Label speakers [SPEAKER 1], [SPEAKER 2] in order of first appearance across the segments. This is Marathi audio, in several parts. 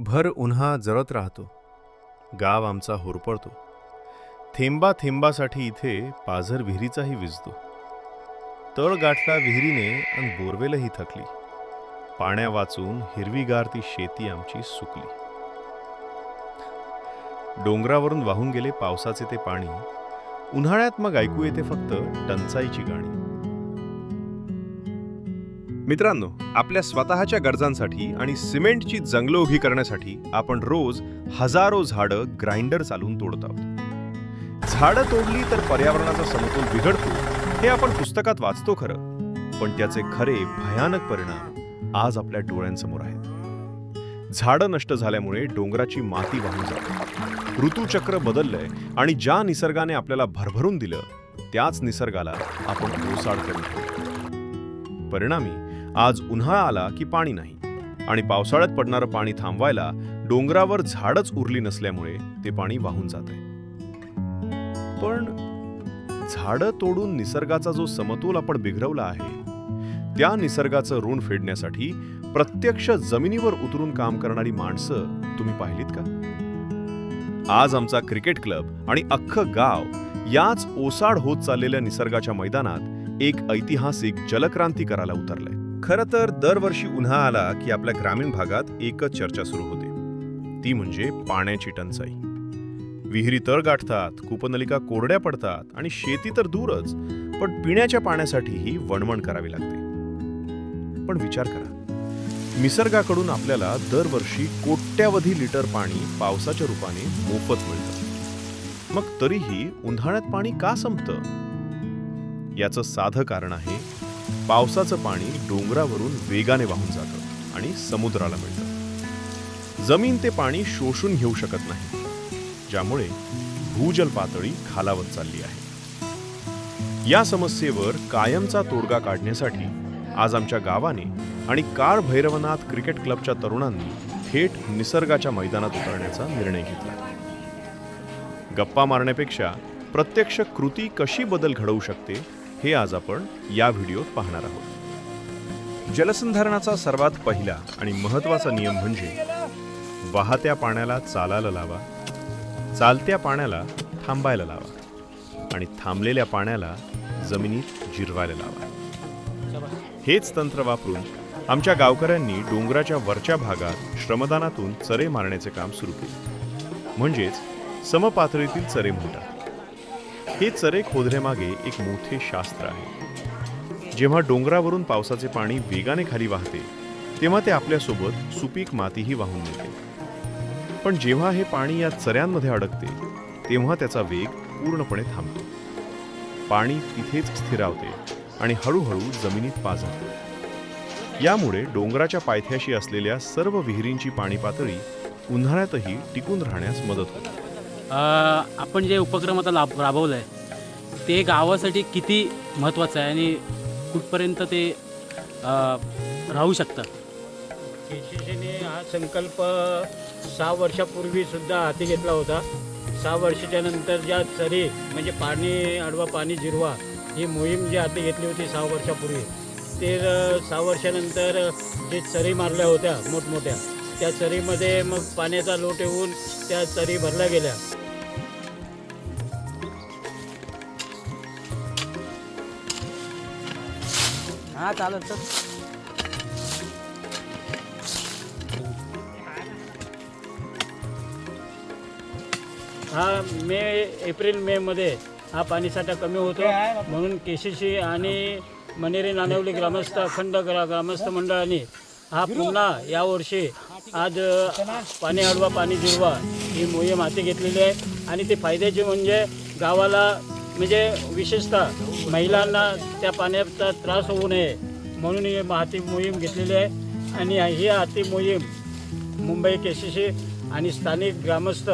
[SPEAKER 1] भर उन्हा जळत राहतो, गाव आमचा होरपळतो. थेंबा थेंबासाठी इथे पाझर विहिरीचाही विजतो. तळ गाठला विहिरीने आणि बोरवेलही थकली. पाण्या वाचून हिरवीगार ती शेती आमची सुकली. डोंगरावरून वाहून गेले पावसाचे ते पाणी. उन्हाळ्यात मग ऐकू येते फक्त टंचाईची गाणी. मित्रांनो, आपल्या स्वतःच्या गरजांसाठी आणि सिमेंटची जंगलं उभी करण्यासाठी आपण रोज हजारो झाडं ग्राइंडर चालवून तोडत आहोत. झाडं तोडली तर पर्यावरणाचा समतोल बिघडतो हे आपण पुस्तकात वाचतो खरं, पण त्याचे खरे भयानक परिणाम आज आपल्या डोळ्यांसमोर आहेत. झाडं नष्ट झाल्यामुळे डोंगराची माती वाहून जाते. ऋतुचक्र बदललंय आणि ज्या निसर्गाने आपल्याला भरभरून दिलं त्याच निसर्गाला आपण ओसाड करून. परिणामी आज उन्हाळा आला की पाणी नाही आणि पावसाळ्यात पडणारं पाणी थांबवायला डोंगरावर झाडच उरली नसल्यामुळे ते पाणी वाहून जातंय. पण झाडं तोडून निसर्गाचा जो समतोल आपण बिघडवला आहे त्या निसर्गाचं ऋण फेडण्यासाठी प्रत्यक्ष जमिनीवर उतरून काम करणारी माणसं तुम्ही पाहिलीत का? आज आमचा क्रिकेट क्लब आणि अख्खं गाव याच ओसाड होत चाललेल्या निसर्गाच्या मैदानात एक ऐतिहासिक जलक्रांती करायला उतरलंय. खरं तर दरवर्षी उन्हाळा आला की आपल्या ग्रामीण भागात एकच चर्चा सुरू होते, ती म्हणजे पाण्याची टंचाई. विहिरी तळ गाठतात, कूपनलिका कोरड्या पडतात आणि शेती तर दूरच, पण पिण्याच्या पाण्यासाठीही वणवण करावी लागते. पण विचार करा, निसर्गाकडून आपल्याला दरवर्षी कोट्यावधी लिटर पाणी पावसाच्या रूपाने मोफत मिळतं. मग तरीही उन्हाळ्यात पाणी का संपतं? याचं साधं कारण आहे, पावसाचं पाणी डोंगरावरून वेगाने वाहून जातं आणि समुद्राला मिळतं. जमीन ते पाणी शोषून घेऊ शकत नाही, ज्यामुळे भूजल पातळी खालावत चालली आहे. या समस्येवर कायमचा तोडगा काढण्यासाठी आज आमच्या गावाने आणि काळ भैरवनाथ क्रिकेट क्लबच्या तरुणांनी थेट निसर्गाच्या मैदानात उतरण्याचा निर्णय घेतला. गप्पा मारण्यापेक्षा प्रत्यक्ष कृती कशी बदल घडवू शकते हे आज आपण या व्हिडिओत पाहणार आहोत. जलसंधारणाचा सर्वात पहिला आणि महत्त्वाचा नियम म्हणजे वाहत्या पाण्याला चालायला लावा, चालत्या पाण्याला थांबायला लावा आणि थांबलेल्या पाण्याला जमिनीत जिरवायला लावा. हेच तंत्र वापरून आमच्या गावकऱ्यांनी डोंगराच्या वरच्या भागात श्रमदानातून चरे मारण्याचे काम सुरू केले, म्हणजेच समपातळीतील चरे म्हणतात. हे चरे खोदण्यामागे एक मोठे शास्त्र आहे. जेव्हा डोंगरावरून पावसाचे पाणी वेगाने खाली वाहते तेव्हा ते आपल्यासोबत सुपीक मातीही वाहून नेते. पण जेव्हा हे पाणी या चऱ्यांमध्ये अडकते तेव्हा त्याचा वेग पूर्णपणे थांबतो. पाणी तिथेच स्थिरावते आणि हळूहळू जमिनीत पाझरते. यामुळे डोंगराच्या पायथ्याशी असलेल्या सर्व विहिरींची पाणी पातळी उन्हाळ्यातही टिकून राहण्यास मदत होते.
[SPEAKER 2] आपण जे उपक्रम आता राबवलं आहे ते गावासाठी किती महत्त्वाचं आहे आणि कुठपर्यंत ते राहू शकतं?
[SPEAKER 3] केसीसीने हा संकल्प 6 वर्षापूर्वीसुद्धा हाती घेतला होता. 6 वर्षाच्या नंतर ज्या चरी म्हणजे पाणी अडवा पाणी जिरवा ही मोहीम जी हाती घेतली होती 6 वर्षापूर्वी, ते 6 वर्षानंतर जे चरी मारल्या होत्या मोठमोठ्या, त्या चरीमध्ये मग पाण्याचा लोट येऊन त्या चरी भरल्या गेल्या.
[SPEAKER 2] हां चालेल सर.
[SPEAKER 3] हा एप्रिल मे मध्ये हा पाणीसाठा कमी होतो, म्हणून केसीसी आणि मनेरी नाणेवली ग्रामस्थ अखंड ग्रामस्थ मंडळाने हा पुन्हा यावर्षी आज पाणी अडवा पाणी जिरवा ही मोहीम हाती घेतलेली आहे. आणि ते फायद्याचे म्हणजे गावाला म्हणजे विशेषतः महिलांना त्या पाण्याचा त्रास होऊ नये म्हणून ही हाती मोहीम घेतलेली आहे. आणि ही हाती मोहीम मुंबई केसीसी आणि स्थानिक ग्रामस्थ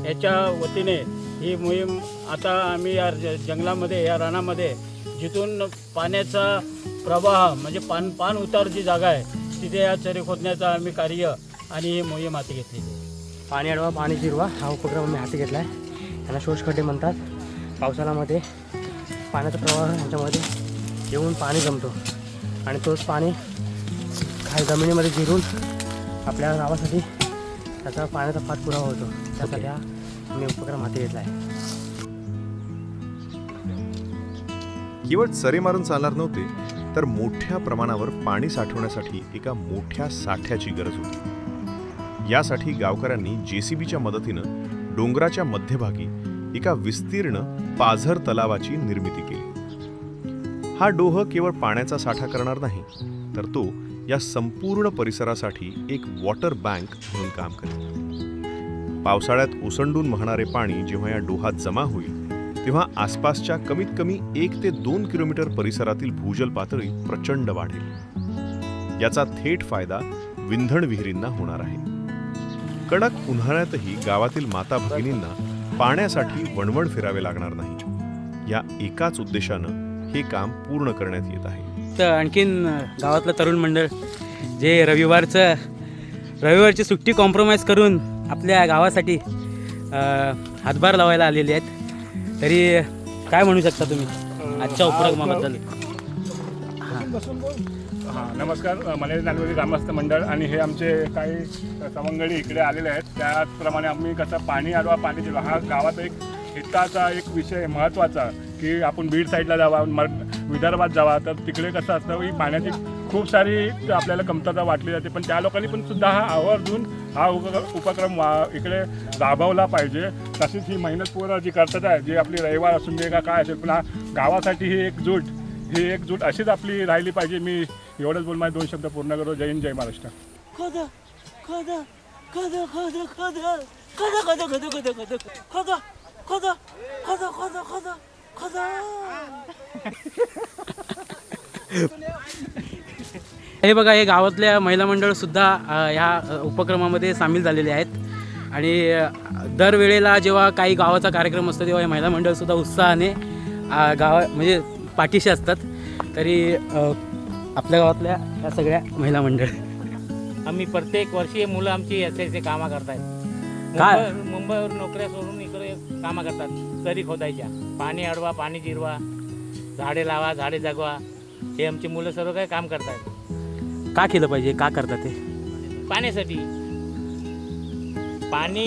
[SPEAKER 3] याच्या वतीने ही मोहीम आता आम्ही या जंगलामध्ये या रानामध्ये जिथून पाण्याचा प्रवाह म्हणजे पान उतार जी जागा आहे तिथे या चरे खोदण्याचं आम्ही कार्य आणि ही मोहीम हाती घेतलेली आहे.
[SPEAKER 4] पाणी अडवा पाणी जिरवा हा उपक्रम आम्ही हाती घेतला आहे. त्यांना शोषखड्डे म्हणतात. पावसाळ्यामध्ये पाण्याचा प्रवाह यांच्यामध्ये येऊन पाणी जमतो आणि तोच पाणी खाली जमिनीमध्ये जिरून आपल्या गावासाठी त्याचा पाण्याचा पाठपुरावा होतो. त्यासाठी हा मी उपक्रम हाती घेतला आहे.
[SPEAKER 1] केवळ चरे मारून चालणार नव्हते, तर मोठ्या प्रमाणावर पाणी साठवण्यासाठी एका मोठ्या साठ्याची गरज होती. यासाठी गावकऱ्यांनी JCBच्या मदतीनं डोंगराच्या मध्यभागी एका विस्तीर्ण पाझर तलावाची निर्मिती केली. हा डोह केवळ पाण्याचा साठा करणार नाही, तर तो या संपूर्ण परिसरासाठी एक वॉटर बँक म्हणून काम करेल. पावसाळ्यात ओसंडून वाहणारे पाणी जेव्हा या डोहात जमा होईल, तेव्हा आसपासच्या कमीत कमी 1 ते 2 किलोमीटर परिसरातील भूजल पातळी प्रचंड वाढेल. याचा थेट फायदा विंधण विहिरींना होणार आहे. कडक उन्हाळ्यातही गावातील माता भगिनींना पाण्यासाठी वणवण फिरावे लागणार नाही. या एकाच उद्देशानं हे काम पूर्ण करण्यात येत आहे.
[SPEAKER 2] तर आणखीन गावातलं तरुण मंडळ जे रविवारची सुट्टी कॉम्प्रोमाइज करून आपल्या गावासाठी हातभार लावायला आलेले आहेत. तरी काय म्हणू शकता तुम्ही आजच्या उपक्रमाबद्दल?
[SPEAKER 5] हां, नमस्कार. मनेरी नानवली ग्रामस्थ मंडळ आणि हे आमचे काही सवंगडी इकडे आलेले आहेत. त्याचप्रमाणे आम्ही कसं पाणी अडवा पाणी जिरवा हा गावात एक हिताचा एक विषय महत्त्वाचा, की आपण बीड साईडला जावा, विदर्भात जावा, तर तिकडे कसं असतं की पाण्याची खूप सारी आपल्याला कमतरता वाटली जाते. पण त्या लोकांनी पण सुद्धा हा आवर्जून हा उपक्रम इकडे राबवला पाहिजे. तशीच ही मेहनत पूर्ण जी करतात आहे, जी आपली रविवार असून दे का काय असेल, पण हा गावासाठी ही एकजूट अशीच आपली राहिली पाहिजे. मी एवढंच बोल, माझे 2 शब्द पूर्ण करतो. जय हिंद, जय महाराष्ट्र.
[SPEAKER 2] हे बघा, हे गावातल्या महिला मंडळ सुद्धा ह्या उपक्रमामध्ये सामील झालेले आहेत. आणि दरवेळेला जेव्हा काही गावाचा कार्यक्रम असतो तेव्हा हे महिला मंडळ सुद्धा उत्साहाने म्हणजे पाठीशी असतात. तरी आपल्या गावातल्या ह्या सगळ्या महिला मंडळ
[SPEAKER 6] आम्ही प्रत्येक वर्षी मुलं आमची असे कामं करतायत.
[SPEAKER 2] काय?
[SPEAKER 6] मुंबईवर नोकऱ्या सोडून इकडे कामं करतात. चरी खोदायच्या, पाणी अडवा, पाणी जिरवा, झाडे लावा, झाडे जगवा, हे आमची मुलं सर्व काही काम करतायत.
[SPEAKER 2] का केलं पाहिजे, का करतात ते?
[SPEAKER 6] पाण्यासाठी, पाणी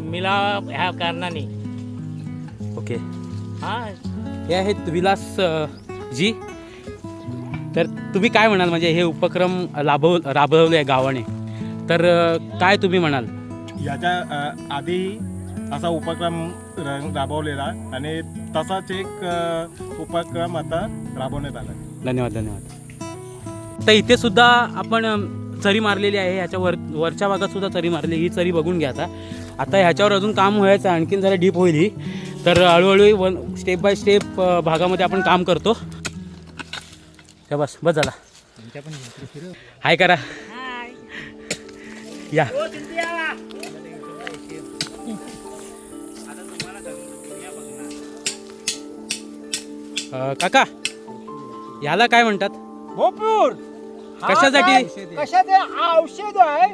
[SPEAKER 6] मिळावं ह्या कारणाने.
[SPEAKER 2] ओके.
[SPEAKER 6] हां,
[SPEAKER 2] हे आहेत विलास जी. तर तुम्ही काय म्हणाल, म्हणजे हे उपक्रम राबवले आहे गावाने, तर काय तुम्ही म्हणाल?
[SPEAKER 7] याच्या आधी असा उपक्रम राबवलेला आणि तसाच एक उपक्रम आता राबवण्यात आला.
[SPEAKER 2] धन्यवाद. तर इथे सुद्धा आपण चरी मारलेली आहे. ह्याच्या वरच्या भागात सुद्धा चरी मारली. ही चरी बघून घ्या. आता ह्याच्यावर अजून काम व्हायचं, आणखीन जरा डीप होईल ही. तर हळूहळू स्टेप बाय स्टेप भागामध्ये आपण काम करतो. बस झाला. हाय करा. या काका, याला काय म्हणतात?
[SPEAKER 3] भोपूर.
[SPEAKER 2] कशासाठी?
[SPEAKER 3] कशाचे? हा औषध आहे.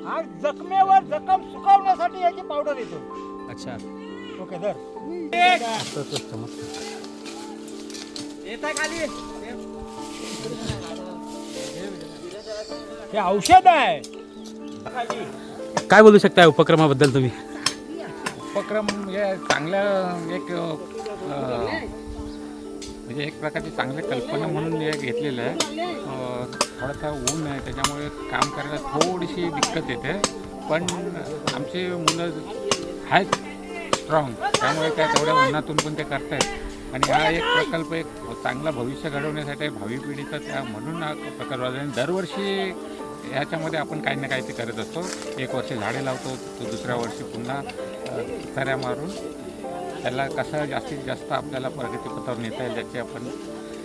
[SPEAKER 3] हा जखमेवर जखम सुकवण्यासाठी याची पावडर येतो.
[SPEAKER 2] अच्छा.
[SPEAKER 3] ओके, धर. हे औषध आहे.
[SPEAKER 2] काय बोलू शकता या उपक्रमाबद्दल तुम्ही?
[SPEAKER 8] उपक्रम हे चांगलं एक म्हणजे एक प्रकारची चांगली कल्पना म्हणून हे घेतलेलं आहे. थोडासा ऊन आहे त्याच्यामुळे काम करायला थोडीशी दिक्कत येते, पण आमचे मुलं आहेत स्ट्रॉंग, त्यामुळे काय तेवढ्या उन्हातून पण ते करतायत. आणि हा एक प्रकल्प एक चांगला भविष्य घडवण्यासाठी भावी पिढीचा त्या म्हणून हा प्रकल्प आणि दरवर्षी याच्यामध्ये आपण काही ना काही ते करत असतो. एक वर्ष झाडे लावतो, तर दुसऱ्या वर्षी पुन्हा चऱ्या मारून त्याला कसं जास्तीत जास्त आपल्याला प्रगतीपथावर नेता येईल याची आपण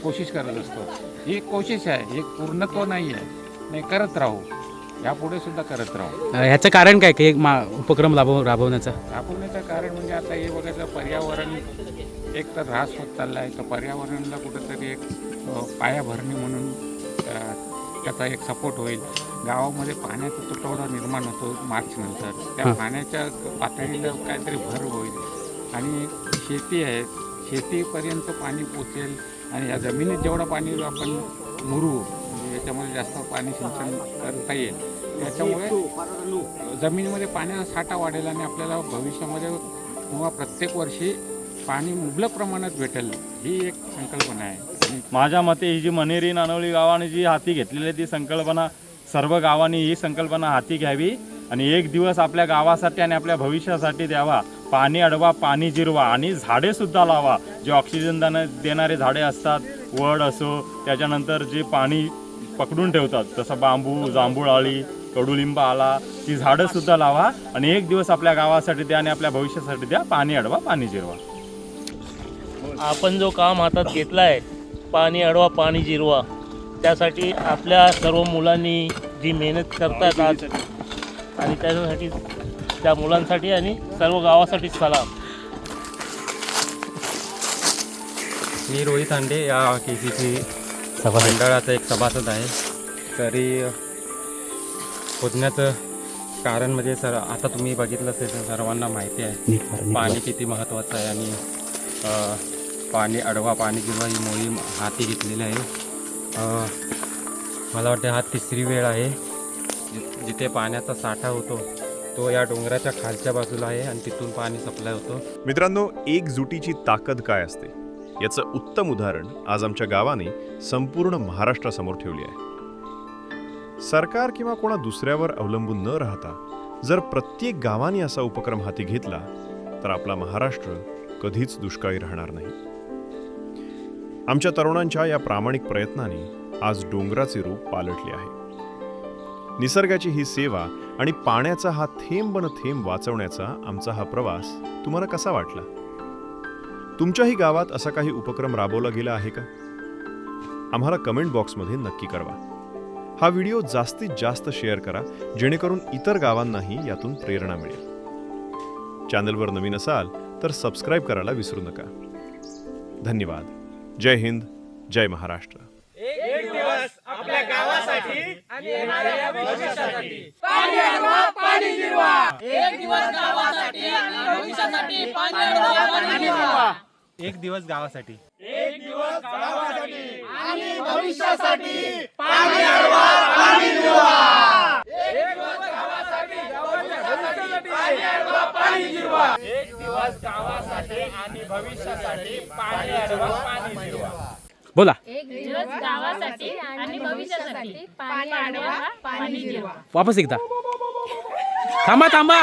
[SPEAKER 8] कोशिश करत असतो. ही एक कोशिश आहे, एक पूर्णत्व नाही आहे. नाही, करत राहू, यापुढे सुद्धा करत राहू.
[SPEAKER 2] ह्याचं कारण काय की उपक्रम राबवण्याचं?
[SPEAKER 8] राबवण्याचं कारण म्हणजे आता हे बघायचं, पर्यावरण एक तर ऱ्हास होत चालला आहे. तर पर्यावरणाला कुठंतरी एक पायाभरणी म्हणून त्याचा एक सपोर्ट होईल. गावामध्ये पाण्याचा तुटवडा निर्माण होतो मार्चनंतर. त्या पाण्याच्या पातळीला काहीतरी भर होईल आणि शेती आहे, शेतीपर्यंत पाणी पोचेल आणि या जमिनीत जेवढं पाणी आपण मुरू म्हणजे याच्यामध्ये जास्त पाणी सिंचन करता येईल त्याच्यामुळे जमिनीमध्ये पाण्याचा साठा वाढेल आणि आपल्याला भविष्यामध्ये किंवा प्रत्येक वर्षी पाणी मुबलक प्रमाणात भेटेल, ही एक संकल्पना आहे. आणि
[SPEAKER 9] माझ्या मते ही जी मनेरी नानवली गावाने जी हाती घेतलेली आहे ती संकल्पना सर्व गावांनी ही संकल्पना हाती घ्यावी आणि एक दिवस आपल्या गावासाठी आणि आपल्या भविष्यासाठी द्यावा. पाणी अडवा, पाणी जिरवा आणि झाडेसुद्धा लावा. जे ऑक्सिजन देणारे झाडे असतात, वड असो, त्याच्यानंतर जे पाणी पकडून ठेवतात जसं बांबू, जांभूळ, कडुलिंब आला, ती झाडंसुद्धा लावा आणि एक दिवस आपल्या गावासाठी द्या आणि आपल्या भविष्यासाठी द्या. पाणी अडवा, पाणी जिरवा.
[SPEAKER 6] आपण जो काम हातात घेतला आहे, पाणी अडवा पाणी जिरवा, त्यासाठी आपल्या सर्व मुलांनी जी मेहनत करतात आज, आणि त्याच्यासाठी त्या मुलांसाठी आणि सर्व गावासाठी सलाम.
[SPEAKER 10] मी रोहित हांडे या KCC मंडळाचा एक सभासद आहे. तरी खोदण्याचं कारण म्हणजे आता तुम्ही बघितलं असेल तर सर्वांना माहिती आहे पाणी किती महत्त्वाचं आहे आणि पाणी अडवा पाणी जिरवा ही मोहीम हाती घेतलेली आहे. मला वाटते हा 3री वेळ आहे जिथे पाण्याचा साठा होतो तो या डोंगराच्या खालच्या बाजूला आहे आणि तिथून पाणी सप्लाय होतो.
[SPEAKER 1] मित्रांनो, एकजुटीची ताकद काय असते याचं उत्तम उदाहरण आज आमच्या गावाने संपूर्ण महाराष्ट्रासमोर ठेवली आहे. सरकार किंवा कोणा दुसऱ्यावर अवलंबून न राहता जर प्रत्येक गावाने असा उपक्रम हाती घेतला तर आपला महाराष्ट्र कधीच दुष्काळी राहणार नाही. आमच्या तरुणांच्या या प्रामाणिक प्रयत्नाने आज डोंगराचे रूप पालटले आहे. निसर्गाची ही सेवा आणि पाण्याचा हा थेंब न थेंब वाचवण्याचा आमचा हा प्रवास तुम्हाला कसा वाटला? तुमच्याही गावात असा काही उपक्रम राबवला गेला आहे का? आम्हाला कमेंट बॉक्समध्ये नक्की कळवा. हा व्हिडिओ जास्तीत जास्त शेअर करा जेणेकरून इतर गावांनाही यातून प्रेरणा मिळेल. चॅनलवर नवीन असाल तर सबस्क्राईब करायला विसरू नका. धन्यवाद. जय हिंद, जय महाराष्ट्र.
[SPEAKER 2] एक दिवस आपल्या गावासाठी आणि येणाऱ्या भविष्यासाठी पाणी अडवा पाणी जिरवा. एक दिवस गावासाठी आणि भविष्यासाठी पाणी अडवा पाणी जिरवा.
[SPEAKER 7] एक दिवस गावासाठी.
[SPEAKER 2] एक दिवस गावासाठी आणि भविष्यासाठी पाणी अडवा पाणी जिरवा. एक दिवस गावासाठी भविष्यासाठी पाणी अडवा पाणी जिरवा. एक दिवस गावासाठी आणि भविष्यासाठी पाणी अडवा पाणी जिरवा. बोला.
[SPEAKER 11] एक दिवस गावासाठी आणि भविष्यासाठी पाणी अडवा पाणी जिरवा.
[SPEAKER 2] वापस एकदा. थांबा.